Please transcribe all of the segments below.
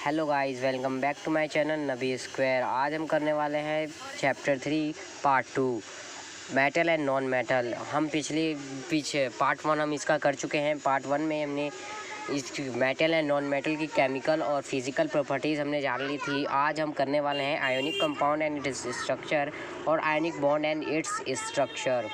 Hello guys, welcome back to my channel Nabi square. आज हम करने वाले हैं chapter 3 part 2 metal and non metal. हम पीछे पार्ट 1 हम इसका कर चुके हैं। पार्ट 1 में हमने इस मेटल एंड नॉन मेटल की केमिकल और फिज़िकल प्रॉपर्टीज़ हमने जान ली थी। आज हम करने वाले हैं ionic compound and its structure और ionic bond and its structure.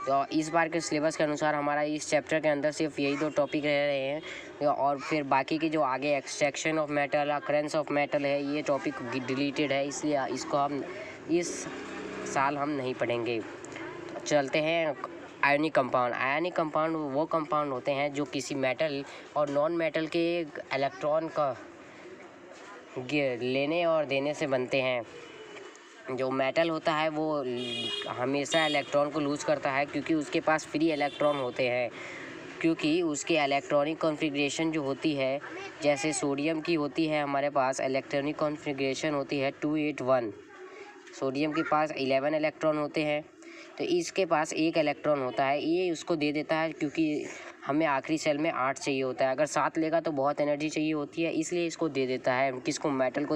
तो इस बार के सिलेबस के अनुसार हमारा इस चैप्टर के अंदर सिर्फ यही 2 टॉपिक रह रहे हैं और फिर बाकी की जो आगे extraction of metal, occurrence of metal है, ये टॉपिक डिलीटेड है, इसलिए इसको हम इस साल हम नहीं पढ़ेंगे। चलते हैं आयोनिक कंपाउंड। आयोनिक कंपाउंड वो कंपाउंड होते हैं जो किसी मेटल और नॉन मेटल के इलेक्ट्रॉन का लेने और देने से बनते हैं। जो मेटल होता है वो हमेशा इलेक्ट्रॉन को लूज़ करता है क्योंकि उसके पास फ्री इलेक्ट्रॉन होते हैं, क्योंकि उसकी इलेक्ट्रॉनिक कॉन्फ़िगरेशन जो होती है, जैसे सोडियम की होती है, हमारे पास इलेक्ट्रॉनिक कॉन्फ़िगरेशन होती है 281। सोडियम के पास 11 इलेक्ट्रॉन होते हैं, तो इसके पास 1 इलेक्ट्रॉन होता है। ये उसको दे देता है क्योंकि हमें आखिरी सेल में 8 चाहिए होता है। अगर 7 लेगा तो बहुत एनर्जी चाहिए होती है, इसलिए इसको दे देता है। किसको? मेटल को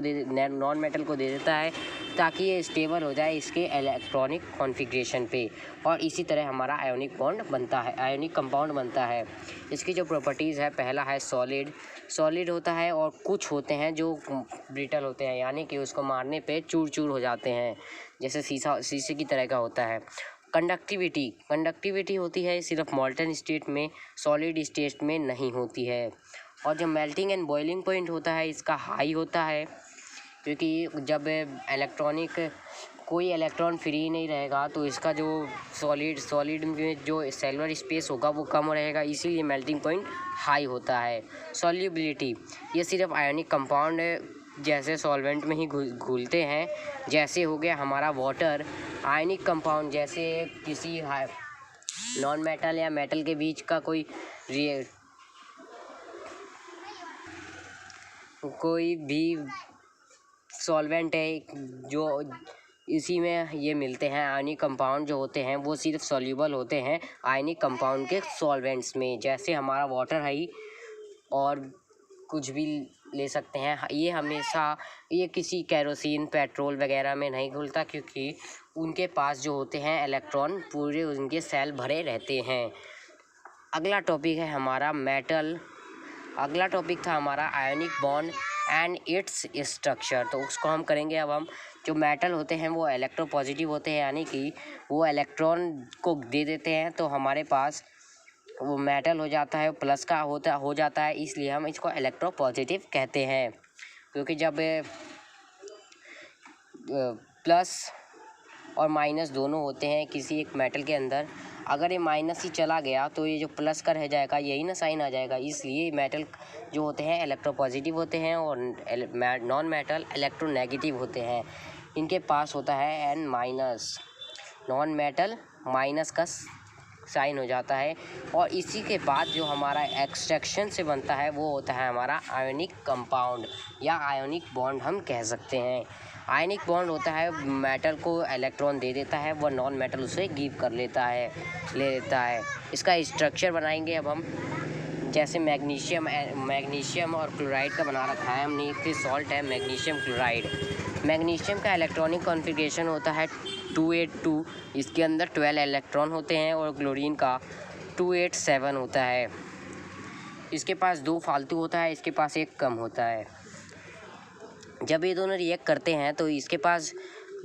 नॉन मेटल को दे देता है ताकि ये स्टेबल हो जाए इसके इलेक्ट्रॉनिक कॉन्फ़िगरेशन पे। और इसी तरह हमारा आयोनिक बॉन्ड बनता है, आयोनिक कंपाउंड बनता है। इसकी जो प्रॉपर्टीज़ है, पहला है सॉलिड होता है, और कुछ होते हैं जो ब्रिटल होते हैं, यानी कि उसको मारने पे चूर चूर हो जाते हैं, जैसे शीशे की तरह का होता है। कंडक्टिविटी होती है सिर्फ मॉल्टन स्टेट में, सॉलिड स्टेट में नहीं होती है। और जो मेल्टिंग एंड बॉइलिंग पॉइंट होता है, इसका हाई होता है, क्योंकि जब कोई इलेक्ट्रॉन फ्री नहीं रहेगा तो इसका जो सॉलिड में जो सेलुलर स्पेस होगा वो कम रहेगा, इसीलिए मेल्टिंग पॉइंट हाई होता है। सॉल्युबिलिटी, ये सिर्फ आयोनिक कंपाउंड जैसे सॉल्वेंट में ही घुलते हैं, जैसे हो गया हमारा वाटर। आयनिक कंपाउंड जैसे किसी नॉन मेटल या मेटल के बीच का कोई भी सॉल्वेंट है, जो इसी में ये मिलते हैं। आयनिक कंपाउंड जो होते हैं वो सिर्फ सॉल्यूबल होते हैं आयनिक कंपाउंड के सॉल्वेंट्स में, जैसे हमारा वाटर है, और कुछ भी ले सकते हैं। ये किसी केरोसिन, पेट्रोल वगैरह में नहीं घुलता, क्योंकि उनके पास जो होते हैं इलेक्ट्रॉन पूरे उनके सेल भरे रहते हैं। अगला टॉपिक है हमारा मेटल। अगला टॉपिक था हमारा ionic bond and its structure, तो उसको हम करेंगे अब हम। जो मेटल होते हैं वो इलेक्ट्रोपॉजिटिव होते हैं, यानी कि वो इलेक्ट्रॉन को दे देते हैं, तो हमारे पास वो मेटल हो जाता है, प्लस का हो जाता है, इसलिए हम इसको इलेक्ट्रोपॉजिटिव कहते हैं। क्योंकि जब प्लस और माइनस दोनों होते हैं किसी एक मेटल के अंदर, अगर ये माइनस ही चला गया तो ये जो प्लस का रह जाएगा, यही ना साइन आ जाएगा, इसलिए मेटल जो होते हैं इलेक्ट्रोपॉजिटिव होते हैं और नॉन मेटल इलेक्ट्रोनेगेटिव होते हैं। इनके पास होता है N-। नॉन मेटल माइनस का साइन हो जाता है, और इसी के बाद जो हमारा एक्सट्रैक्शन से बनता है वो होता है हमारा आयोनिक कंपाउंड या आयोनिक बॉन्ड हम कह सकते हैं। आयनिक बॉन्ड होता है, मेटल को इलेक्ट्रॉन दे देता है, वह नॉन मेटल उसे गिव कर ले लेता है। इसका स्ट्रक्चर बनाएंगे अब हम। जैसे मैग्नीशियम और क्लोराइड का बना रखा है हमने। एक सॉल्ट है मैग्नीशियम क्लोराइड। मैग्नीशियम का इलेक्ट्रॉनिक कॉन्फ़िगरेशन होता है 282, इसके अंदर 12 इलेक्ट्रॉन होते हैं, और क्लोरीन का 287 होता है। इसके पास 2 फालतू होता है, इसके पास 1 कम होता है। जब ये दोनों रिएक्ट करते हैं तो इसके पास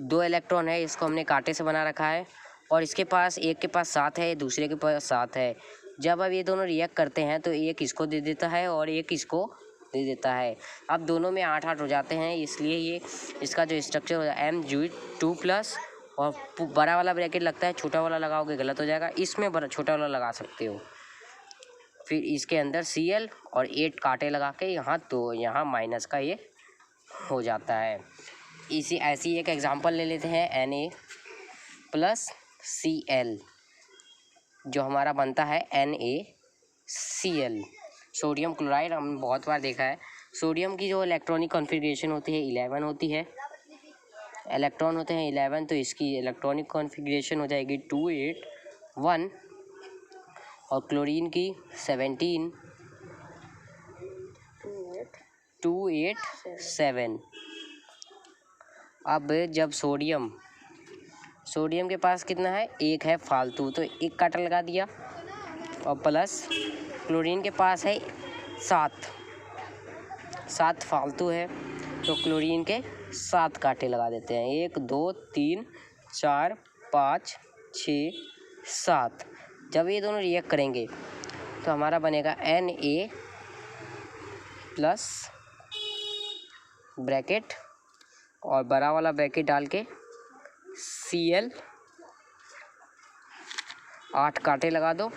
2 इलेक्ट्रॉन है, इसको हमने कांटे से बना रखा है, और इसके पास एक के पास 7 है, दूसरे के पास 7 है। जब अब ये दोनों रिएक्ट करते हैं तो एक इसको दे देता है और एक इसको दे देता है। अब दोनों में 8-8 हो जाते हैं, इसलिए ये इसका जो स्ट्रक्चर हो जाए Mg2+, और बड़ा वाला ब्रैकेट लगता है, छोटा वाला लगाओगे गलत हो जाएगा, इसमें बड़ा छोटा वाला लगा सकते हो। फिर इसके अंदर Cl और 8 कांटे लगा के यहाँ, तो यहाँ माइनस का ये हो जाता है। ऐसी एक एग्जांपल ले लेते हैं Na+Cl, जो हमारा बनता है NaCl। सोडियम क्लोराइड हमने बहुत बार देखा है। सोडियम की जो इलेक्ट्रॉनिक कॉन्फ़िगरेशन होती है 11 होती है, इलेक्ट्रॉन होते हैं 11, तो इसकी इलेक्ट्रॉनिक कॉन्फ़िगरेशन हो जाएगी 281, और क्लोरीन की 17 287। अब जब सोडियम के पास कितना है, 1 है फालतू, तो 1 काटा लगा दिया। और प्लस क्लोरीन के पास है 7 फालतू है, तो क्लोरीन के 7 कांटे लगा देते हैं। 1 2 3 4 5 6 7। जब ये दोनों रिएक्ट करेंगे तो हमारा बनेगा Na प्लस ब्रैकेट और बड़ा वाला ब्रैकेट डाल के Cl, 8 कांटे लगा दो।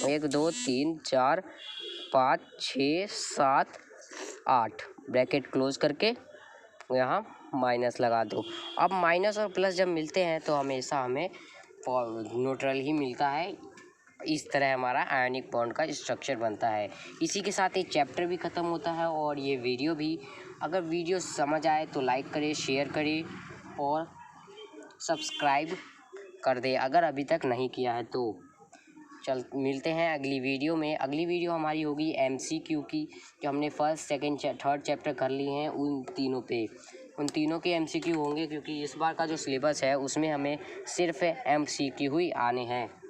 1 2 3 4 5 6 7 8, ब्रैकेट क्लोज करके यहाँ माइनस लगा दो। अब माइनस और प्लस जब मिलते हैं तो हमेशा हमें न्यूट्रल ही मिलता है। इस तरह हमारा आयनिक बॉन्ड का स्ट्रक्चर बनता है। इसी के साथ ये चैप्टर भी ख़त्म होता है और ये वीडियो भी। अगर वीडियो समझ आए तो लाइक करें, शेयर करें और सब्सक्राइब कर दे अगर अभी तक नहीं किया है तो। मिलते हैं अगली वीडियो में। अगली वीडियो हमारी होगी MCQ की, जो हमने फर्स्ट सेकंड थर्ड चैप्टर कर लिए हैं उन तीनों के MCQ होंगे, क्योंकि इस बार का जो सिलेबस है उसमें हमें सिर्फ MCQ ही आने हैं।